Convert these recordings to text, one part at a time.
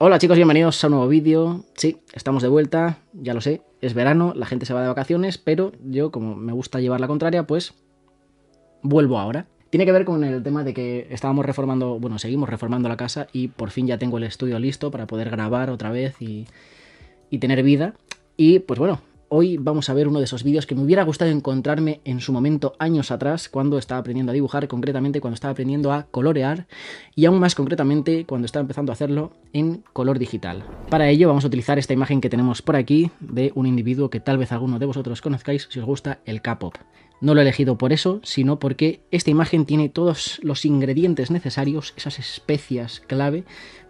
Hola chicos, bienvenidos a un nuevo vídeo. Sí, estamos de vuelta, ya lo sé, es verano, la gente se va de vacaciones, pero yo, como me gusta llevar la contraria, pues vuelvo ahora. Tiene que ver con el tema de que estábamos reformando, bueno, seguimos reformando la casa y por fin ya tengo el estudio listo para poder grabar otra vez y tener vida. Y pues bueno, hoy vamos a ver uno de esos vídeos que me hubiera gustado encontrarme en su momento años atrás, cuando estaba aprendiendo a dibujar, concretamente cuando estaba aprendiendo a colorear y aún más concretamente cuando estaba empezando a hacerlo en color digital. Para ello vamos a utilizar esta imagen que tenemos por aquí de un individuo que tal vez alguno de vosotros conozcáis si os gusta el K-pop. No lo he elegido por eso, sino porque esta imagen tiene todos los ingredientes necesarios, esas especias clave,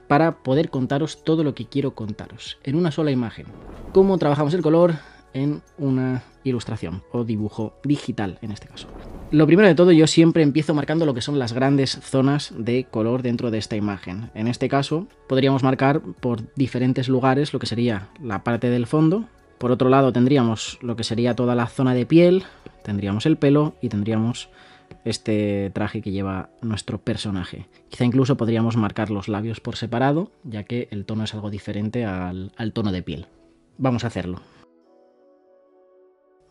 para poder contaros todo lo que quiero contaros en una sola imagen. Cómo trabajamos el color en una ilustración o dibujo digital en este caso. Lo primero de todo, yo siempre empiezo marcando lo que son las grandes zonas de color dentro de esta imagen. En este caso podríamos marcar por diferentes lugares lo que sería la parte del fondo. Por otro lado tendríamos lo que sería toda la zona de piel, tendríamos el pelo y tendríamos este traje que lleva nuestro personaje. Quizá incluso podríamos marcar los labios por separado, ya que el tono es algo diferente al tono de piel. Vamos a hacerlo.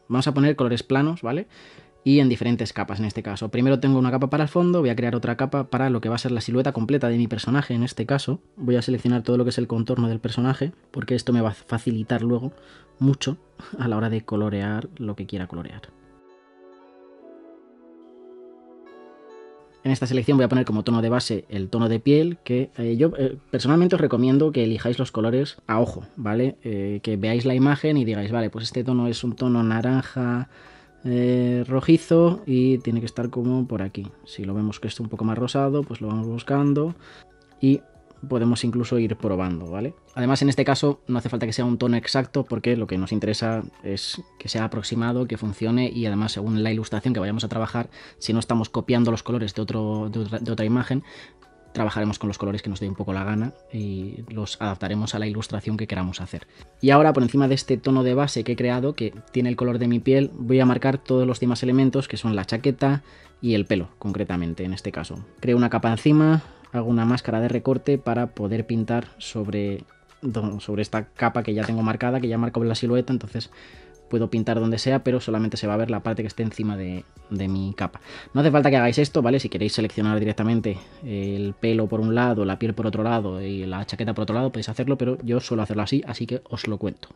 Vamos a poner colores planos, ¿vale? Y en diferentes capas en este caso. Primero tengo una capa para el fondo, voy a crear otra capa para lo que va a ser la silueta completa de mi personaje en este caso. Voy a seleccionar todo lo que es el contorno del personaje, porque esto me va a facilitar luego mucho a la hora de colorear lo que quiera colorear. En esta selección voy a poner como tono de base el tono de piel, que yo personalmente os recomiendo que elijáis los colores a ojo, ¿vale? Que veáis la imagen y digáis, vale, pues este tono es un tono naranja rojizo y tiene que estar como por aquí. Si lo vemos que es un poco más rosado, pues lo vamos buscando y podemos incluso ir probando, ¿vale? Además, en este caso no hace falta que sea un tono exacto porque lo que nos interesa es que sea aproximado, que funcione y además según la ilustración que vayamos a trabajar, si no estamos copiando los colores de otra imagen, trabajaremos con los colores que nos dé un poco la gana y los adaptaremos a la ilustración que queramos hacer. Y ahora, por encima de este tono de base que he creado, que tiene el color de mi piel, voy a marcar todos los demás elementos que son la chaqueta y el pelo, concretamente en este caso. Creo una capa encima, hago una máscara de recorte para poder pintar sobre esta capa que ya tengo marcada, que ya marco la silueta, entonces puedo pintar donde sea, pero solamente se va a ver la parte que esté encima de mi capa. No hace falta que hagáis esto, ¿vale? Si queréis seleccionar directamente el pelo por un lado, la piel por otro lado y la chaqueta por otro lado, podéis hacerlo, pero yo suelo hacerlo así, así que os lo cuento.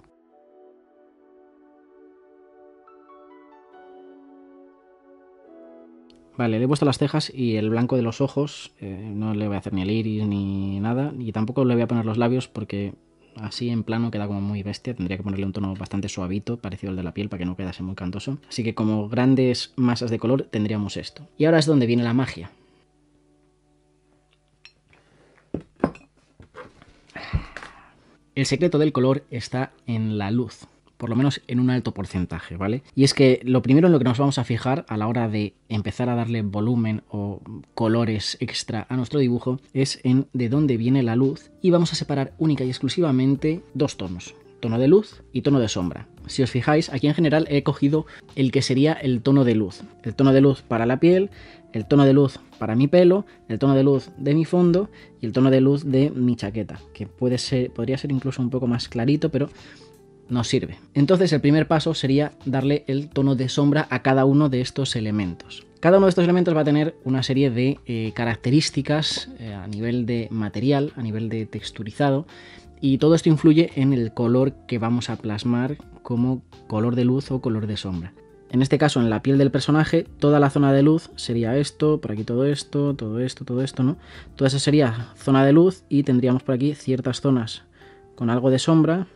Vale, le he puesto las cejas y el blanco de los ojos, no le voy a hacer ni el iris ni nada, y tampoco le voy a poner los labios porque así en plano queda como muy bestia, tendría que ponerle un tono bastante suavito, parecido al de la piel, para que no quedase muy cantoso. Así que como grandes masas de color tendríamos esto. Y ahora es donde viene la magia. El secreto del color está en la luz, por lo menos en un alto porcentaje, ¿vale? Y es que lo primero en lo que nos vamos a fijar a la hora de empezar a darle volumen o colores extra a nuestro dibujo es en de dónde viene la luz, y vamos a separar única y exclusivamente dos tonos, tono de luz y tono de sombra. Si os fijáis, aquí en general he cogido el que sería el tono de luz. El tono de luz para la piel, el tono de luz para mi pelo, el tono de luz de mi fondo y el tono de luz de mi chaqueta, que podría ser incluso un poco más clarito, pero nos sirve. Entonces el primer paso sería darle el tono de sombra a cada uno de estos elementos. Cada uno de estos elementos va a tener una serie de características a nivel de material, a nivel de texturizado, y todo esto influye en el color que vamos a plasmar como color de luz o color de sombra. En este caso, en la piel del personaje, toda la zona de luz sería esto, por aquí todo esto, todo esto, todo esto, ¿no? Toda esa sería zona de luz y tendríamos por aquí ciertas zonas con algo de sombra,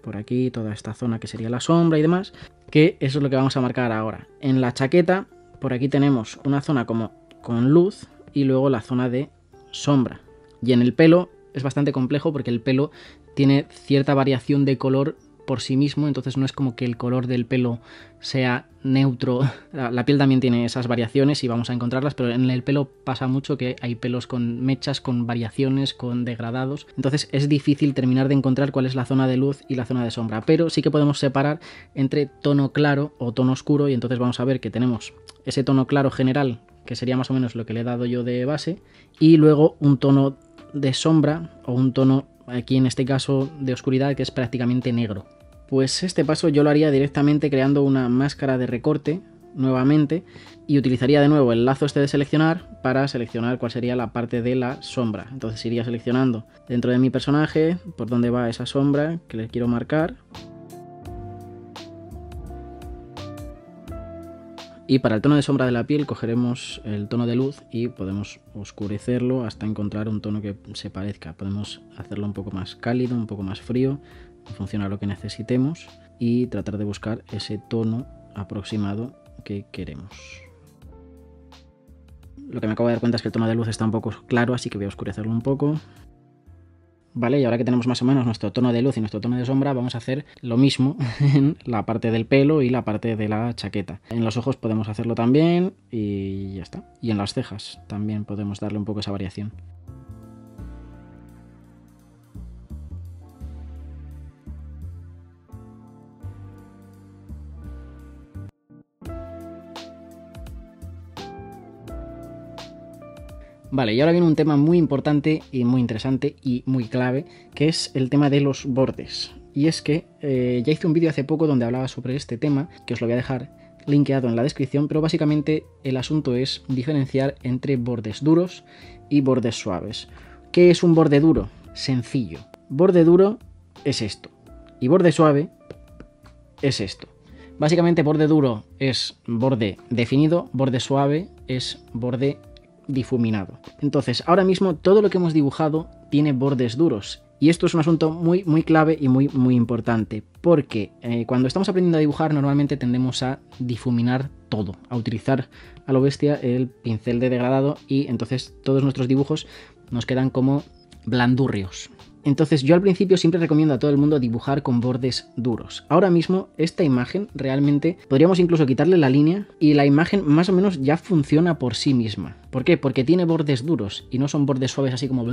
por aquí toda esta zona que sería la sombra y demás, que eso es lo que vamos a marcar ahora. En la chaqueta, por aquí tenemos una zona como con luz y luego la zona de sombra. Y en el pelo es bastante complejo porque el pelo tiene cierta variación de color por sí mismo, entonces no es como que el color del pelo sea neutro. La piel también tiene esas variaciones y vamos a encontrarlas, pero en el pelo pasa mucho que hay pelos con mechas, con variaciones, con degradados, entonces es difícil terminar de encontrar cuál es la zona de luz y la zona de sombra, pero sí que podemos separar entre tono claro o tono oscuro, y entonces vamos a ver que tenemos ese tono claro general, que sería más o menos lo que le he dado yo de base, y luego un tono de sombra o un tono aquí en este caso de oscuridad, que es prácticamente negro. Pues este paso yo lo haría directamente creando una máscara de recorte nuevamente y utilizaría de nuevo el lazo este de seleccionar para seleccionar cuál sería la parte de la sombra. Entonces iría seleccionando dentro de mi personaje por dónde va esa sombra que le quiero marcar. Y para el tono de sombra de la piel cogeremos el tono de luz y podemos oscurecerlo hasta encontrar un tono que se parezca. Podemos hacerlo un poco más cálido, un poco más frío, en función a lo que necesitemos, y tratar de buscar ese tono aproximado que queremos. Lo que me acabo de dar cuenta es que el tono de luz está un poco claro, así que voy a oscurecerlo un poco. Vale, y ahora que tenemos más o menos nuestro tono de luz y nuestro tono de sombra, vamos a hacer lo mismo en la parte del pelo y la parte de la chaqueta. En los ojos podemos hacerlo también y ya está. Y en las cejas también podemos darle un poco esa variación. Vale, y ahora viene un tema muy importante y muy interesante y muy clave, que es el tema de los bordes. Y es que ya hice un vídeo hace poco donde hablaba sobre este tema, que os lo voy a dejar linkeado en la descripción, pero básicamente el asunto es diferenciar entre bordes duros y bordes suaves. ¿Qué es un borde duro? Sencillo. Borde duro es esto, y borde suave es esto. Básicamente borde duro es borde definido, borde suave es borde difuminado. Entonces, ahora mismo todo lo que hemos dibujado tiene bordes duros. Y esto es un asunto muy clave y muy importante, porque cuando estamos aprendiendo a dibujar normalmente tendemos a difuminar todo, a utilizar a lo bestia el pincel de degradado, y entonces todos nuestros dibujos nos quedan como blandurrios. Entonces yo al principio siempre recomiendo a todo el mundo dibujar con bordes duros. Ahora mismo esta imagen realmente podríamos incluso quitarle la línea y la imagen más o menos ya funciona por sí misma. ¿Por qué? Porque tiene bordes duros y no son bordes suaves así como...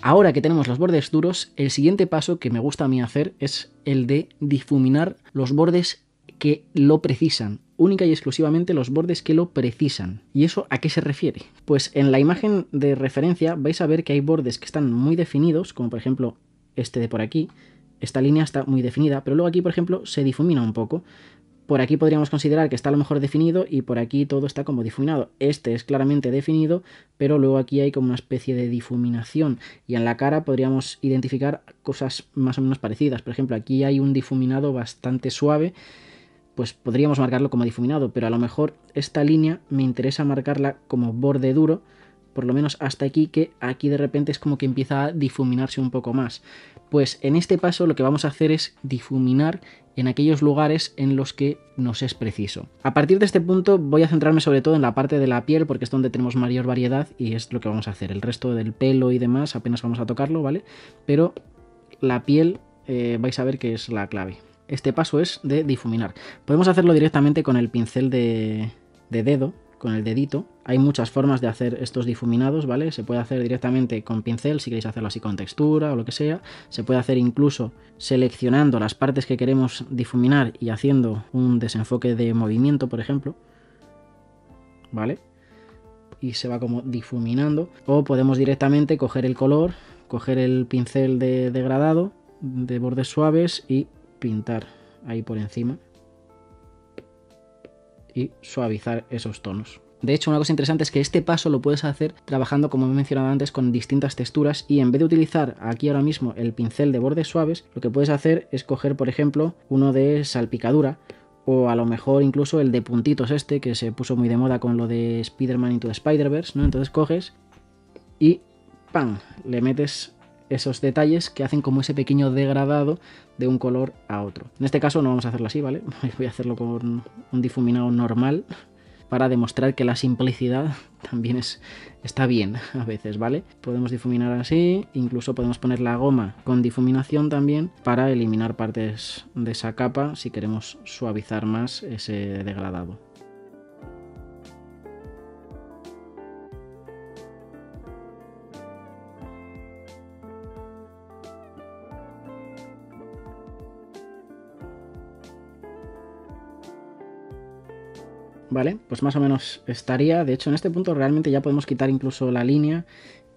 Ahora que tenemos los bordes duros, el siguiente paso que me gusta a mí hacer es el de difuminar los bordes que lo precisan, única y exclusivamente los bordes que lo precisan. ¿Y eso a qué se refiere? Pues en la imagen de referencia vais a ver que hay bordes que están muy definidos, como por ejemplo este de por aquí. Esta línea está muy definida, pero luego aquí por ejemplo se difumina un poco. Por aquí podríamos considerar que está a lo mejor definido y por aquí todo está como difuminado. Este es claramente definido, pero luego aquí hay como una especie de difuminación. Y en la cara podríamos identificar cosas más o menos parecidas. Por ejemplo, aquí hay un difuminado bastante suave, pues podríamos marcarlo como difuminado, pero a lo mejor esta línea me interesa marcarla como borde duro, por lo menos hasta aquí, que aquí de repente es como que empieza a difuminarse un poco más. Pues en este paso lo que vamos a hacer es difuminar en aquellos lugares en los que nos es preciso. A partir de este punto voy a centrarme sobre todo en la parte de la piel, porque es donde tenemos mayor variedad y es lo que vamos a hacer. El resto del pelo y demás apenas vamos a tocarlo, ¿vale? Pero la piel vais a ver que es la clave. Este paso es de difuminar. Podemos hacerlo directamente con el pincel de dedo, con el dedito. Hay muchas formas de hacer estos difuminados, ¿vale? Se puede hacer directamente con pincel, si queréis hacerlo así con textura o lo que sea. Se puede hacer incluso seleccionando las partes que queremos difuminar y haciendo un desenfoque de movimiento, por ejemplo, ¿vale? Y se va como difuminando. O podemos directamente coger el color, coger el pincel de degradado, de bordes suaves y pintar ahí por encima y suavizar esos tonos. De hecho, una cosa interesante es que este paso lo puedes hacer trabajando, como he mencionado antes, con distintas texturas, y en vez de utilizar aquí ahora mismo el pincel de bordes suaves, lo que puedes hacer es coger, por ejemplo, uno de salpicadura, o a lo mejor incluso el de puntitos este, que se puso muy de moda con lo de Spider-Man Into the Spider-Verse, ¿no? Entonces coges y ¡pam! Le metes esos detalles que hacen como ese pequeño degradado de un color a otro. En este caso no vamos a hacerlo así, ¿vale? Voy a hacerlo con un difuminado normal para demostrar que la simplicidad también está bien a veces, ¿vale? Podemos difuminar así, incluso podemos poner la goma con difuminación también para eliminar partes de esa capa si queremos suavizar más ese degradado. Vale, pues más o menos estaría. De hecho, en este punto realmente ya podemos quitar incluso la línea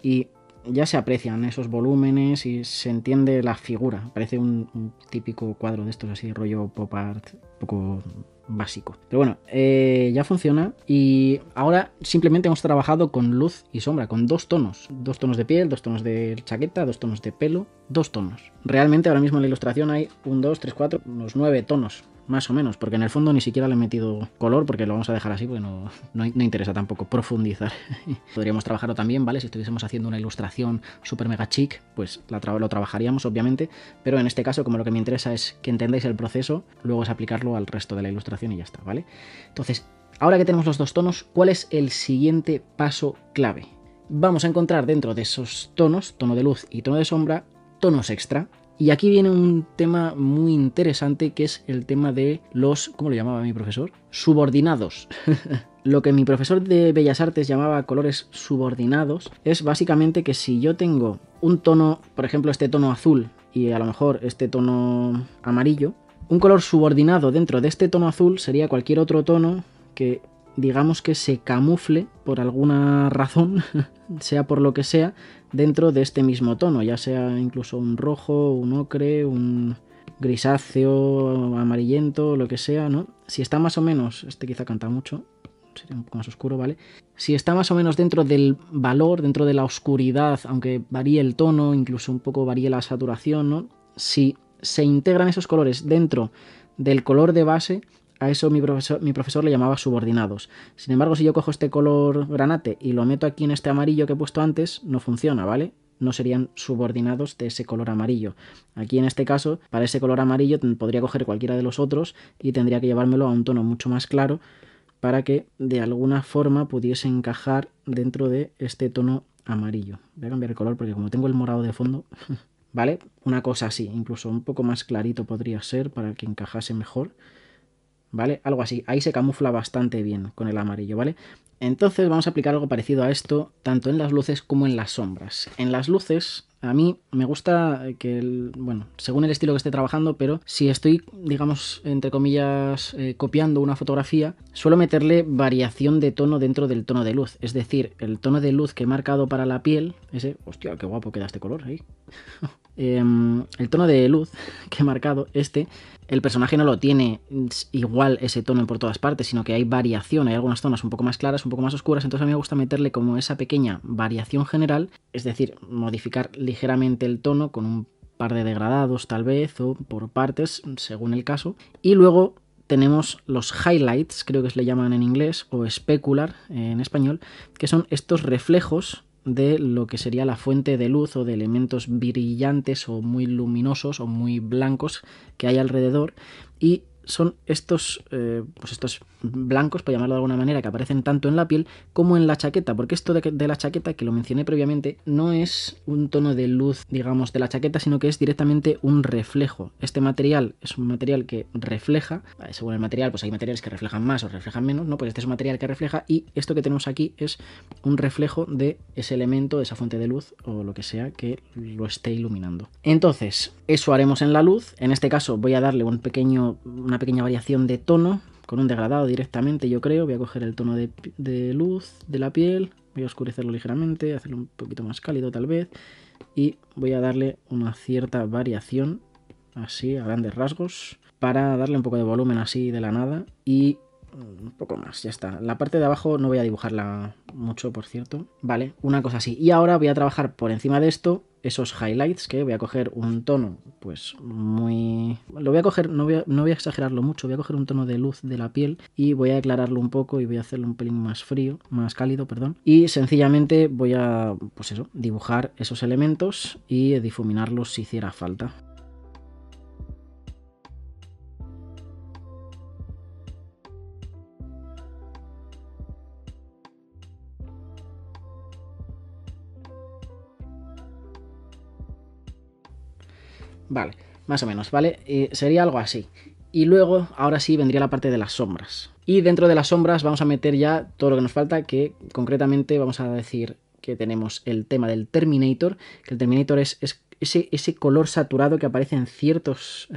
y ya se aprecian esos volúmenes y se entiende la figura. Parece un típico cuadro de estos así, rollo pop art, un poco básico. Pero bueno, ya funciona y ahora simplemente hemos trabajado con luz y sombra, con dos tonos de piel, 2 tonos de chaqueta, 2 tonos de pelo, 2 tonos. Realmente ahora mismo en la ilustración hay 1, 2, 3, 4, unos 9 tonos. Más o menos, porque en el fondo ni siquiera le he metido color, porque lo vamos a dejar así, porque no interesa tampoco profundizar. Podríamos trabajarlo también, ¿vale? Si estuviésemos haciendo una ilustración super mega chic, pues lo trabajaríamos, obviamente, pero en este caso, como lo que me interesa es que entendáis el proceso, luego es aplicarlo al resto de la ilustración y ya está, ¿vale? Entonces, ahora que tenemos los 2 tonos, ¿cuál es el siguiente paso clave? Vamos a encontrar dentro de esos tonos, tono de luz y tono de sombra, tonos extra. Y aquí viene un tema muy interesante, que es el tema de los, ¿cómo lo llamaba mi profesor? Subordinados. Lo que mi profesor de Bellas Artes llamaba colores subordinados es básicamente que si yo tengo un tono, por ejemplo este tono azul y a lo mejor este tono amarillo, un color subordinado dentro de este tono azul sería cualquier otro tono que digamos que se camufle por alguna razón, sea por lo que sea, dentro de este mismo tono, ya sea incluso un rojo, un ocre, un grisáceo, amarillento, lo que sea, ¿no? Si está más o menos, este quizá canta mucho, sería un poco más oscuro, ¿vale? Si está más o menos dentro del valor, dentro de la oscuridad, aunque varíe el tono, incluso un poco varíe la saturación, ¿no? Si se integran esos colores dentro del color de base, a eso mi profesor le llamaba subordinados. Sin embargo, si yo cojo este color granate y lo meto aquí en este amarillo que he puesto antes, no funciona, ¿vale? No serían subordinados de ese color amarillo. Aquí en este caso, para ese color amarillo podría coger cualquiera de los otros y tendría que llevármelo a un tono mucho más claro para que de alguna forma pudiese encajar dentro de este tono amarillo. Voy a cambiar el color porque como tengo el morado de fondo, ¿vale? Una cosa así, incluso un poco más clarito podría ser para que encajase mejor. ¿Vale? Algo así. Ahí se camufla bastante bien con el amarillo, ¿vale? Entonces vamos a aplicar algo parecido a esto, tanto en las luces como en las sombras. En las luces, a mí me gusta que, bueno, según el estilo que esté trabajando, pero si estoy, digamos, entre comillas, copiando una fotografía, suelo meterle variación de tono dentro del tono de luz. Es decir, el tono de luz que he marcado para la piel, ese, hostia, qué guapo queda este color ahí. El tono de luz que he marcado, el personaje no lo tiene igual ese tono por todas partes, sino que hay variación, hay algunas zonas un poco más claras, un poco más oscuras, entonces a mí me gusta meterle como esa pequeña variación general, es decir, modificar ligeramente el tono con un par de degradados tal vez, o por partes, según el caso, y luego tenemos los highlights, creo que se le llaman en inglés, o specular en español, que son estos reflejos de lo que sería la fuente de luz o de elementos brillantes o muy luminosos o muy blancos que hay alrededor, y son estos, pues estos blancos, por llamarlo de alguna manera, que aparecen tanto en la piel como en la chaqueta, porque esto de la chaqueta, que lo mencioné previamente, no es un tono de luz, digamos, de la chaqueta, sino que es directamente un reflejo. Este material es un material que refleja, según el material, pues hay materiales que reflejan más o reflejan menos, ¿no? Pues este es un material que refleja, y esto que tenemos aquí es un reflejo de ese elemento, de esa fuente de luz o lo que sea que lo esté iluminando. Entonces, eso haremos en la luz. En este caso voy a darle una pequeña variación de tono con un degradado directamente, yo creo. Voy a coger el tono de luz de la piel, voy a oscurecerlo ligeramente, hacerlo un poquito más cálido tal vez, y voy a darle una cierta variación así a grandes rasgos para darle un poco de volumen así de la nada, y un poco más, ya está. La parte de abajo no voy a dibujarla mucho, por cierto. Vale, una cosa así. Y ahora voy a trabajar por encima de esto esos highlights, que voy a coger un tono, pues muy... Lo voy a coger, no voy a exagerarlo mucho, voy a coger un tono de luz de la piel y voy a aclararlo un poco y voy a hacerlo un pelín más frío, más cálido, perdón. Y sencillamente voy a, pues eso, dibujar esos elementos y difuminarlos si hiciera falta. Vale, más o menos, ¿vale? Sería algo así. Y luego, ahora sí, vendría la parte de las sombras. Y dentro de las sombras vamos a meter ya todo lo que nos falta, que concretamente vamos a decir que tenemos el tema del Terminator, que el Terminator es ese color saturado que aparece en ciertas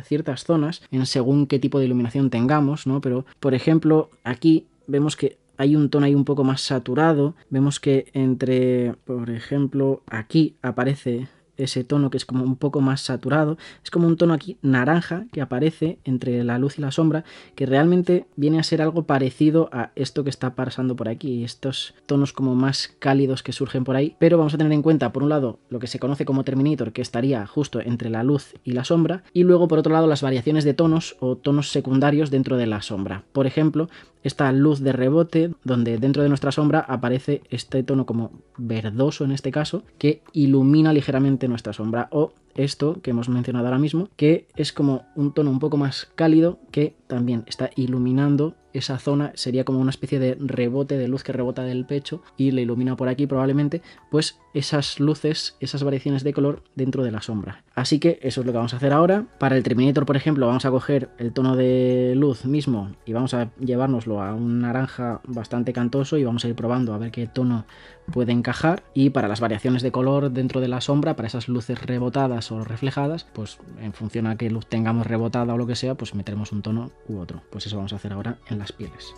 zonas, en según qué tipo de iluminación tengamos, ¿no? Pero, por ejemplo, aquí vemos que hay un tono ahí un poco más saturado. Vemos que entre, por ejemplo, aquí aparece ese tono que es como un poco más saturado. Es como un tono aquí naranja que aparece entre la luz y la sombra, que realmente viene a ser algo parecido a esto que está pasando por aquí, estos tonos como más cálidos que surgen por ahí. Pero vamos a tener en cuenta, por un lado, lo que se conoce como Terminator, que estaría justo entre la luz y la sombra, y luego, por otro lado, las variaciones de tonos o tonos secundarios dentro de la sombra. Por ejemplo, esta luz de rebote, donde dentro de nuestra sombra aparece este tono como verdoso en este caso, que ilumina ligeramente nuestra sombra, o esto que hemos mencionado ahora mismo, que es como un tono un poco más cálido que también está iluminando esa zona, sería como una especie de rebote de luz que rebota del pecho y le ilumina por aquí probablemente, pues esas luces, esas variaciones de color dentro de la sombra. Así que eso es lo que vamos a hacer ahora. Para el Terminator, por ejemplo, vamos a coger el tono de luz mismo y vamos a llevárnoslo a un naranja bastante cantoso y vamos a ir probando a ver qué tono puede encajar. Y para las variaciones de color dentro de la sombra, para esas luces rebotadas o reflejadas, pues en función a qué luz tengamos rebotada o lo que sea, pues meteremos un tono u otro. Pues eso vamos a hacer ahora en las pieles.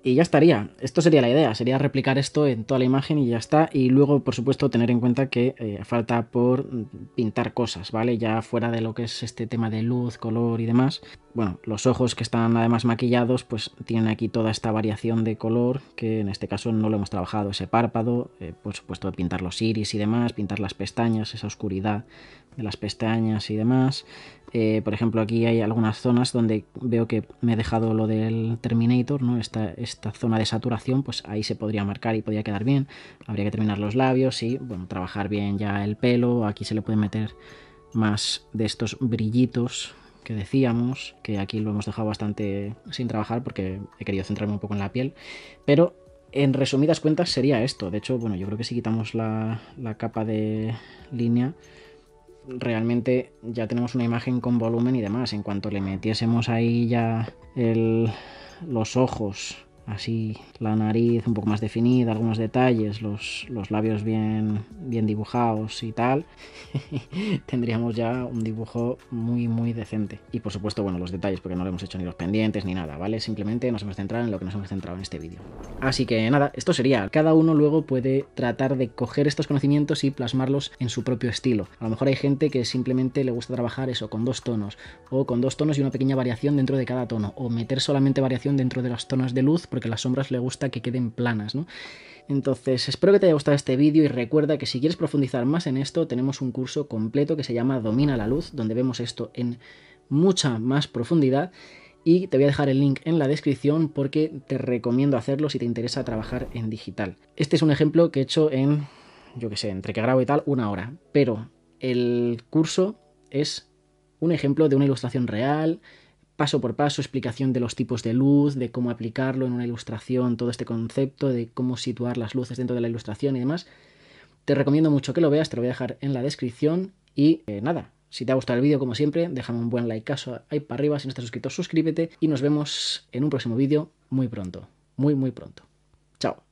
Y ya estaría, esto sería la idea, sería replicar esto en toda la imagen y ya está. Y luego, por supuesto, tener en cuenta que falta por pintar cosas, ¿vale? Ya fuera de lo que es este tema de luz, color y demás. Bueno, los ojos que están además maquillados, pues tienen aquí toda esta variación de color, que en este caso no lo hemos trabajado, ese párpado, por supuesto pintar los iris y demás, pintar las pestañas, esa oscuridad de las pestañas y demás. Por ejemplo, aquí hay algunas zonas donde veo que me he dejado lo del Terminator, ¿no? Esta zona de saturación, pues ahí se podría marcar y podría quedar bien. Habría que terminar los labios y, bueno, trabajar bien ya el pelo. Aquí se le pueden meter más de estos brillitos que decíamos, que aquí lo hemos dejado bastante sin trabajar porque he querido centrarme un poco en la piel. Pero en resumidas cuentas sería esto. De hecho, bueno, yo creo que si quitamos la capa de línea, realmente ya tenemos una imagen con volumen y demás. En cuanto le metiésemos ahí ya los ojos, así la nariz un poco más definida, algunos detalles, los labios bien dibujados y tal, tendríamos ya un dibujo muy decente. Y por supuesto, bueno, los detalles, porque no le hemos hecho ni los pendientes ni nada, ¿vale? Simplemente nos hemos centrado en lo que nos hemos centrado en este vídeo. Así que nada, esto sería. Cada uno luego puede tratar de coger estos conocimientos y plasmarlos en su propio estilo. A lo mejor hay gente que simplemente le gusta trabajar eso con 2 tonos, o con 2 tonos y una pequeña variación dentro de cada tono, o meter solamente variación dentro de las zonas de luz, porque las sombras le gusta que queden planas, ¿no? Entonces, espero que te haya gustado este vídeo y recuerda que si quieres profundizar más en esto, tenemos un curso completo que se llama Domina la luz, donde vemos esto en mucha más profundidad. Y te voy a dejar el link en la descripción porque te recomiendo hacerlo si te interesa trabajar en digital. Este es un ejemplo que he hecho en, yo que sé, entre que grabo y tal, 1 hora. Pero el curso es un ejemplo de una ilustración real, paso por paso, explicación de los tipos de luz, de cómo aplicarlo en una ilustración, todo este concepto, de cómo situar las luces dentro de la ilustración y demás. Te recomiendo mucho que lo veas, te lo voy a dejar en la descripción y nada. Si te ha gustado el vídeo, como siempre, déjame un buen likeazo ahí para arriba. Si no estás suscrito, suscríbete y nos vemos en un próximo vídeo muy pronto. Muy pronto. Chao.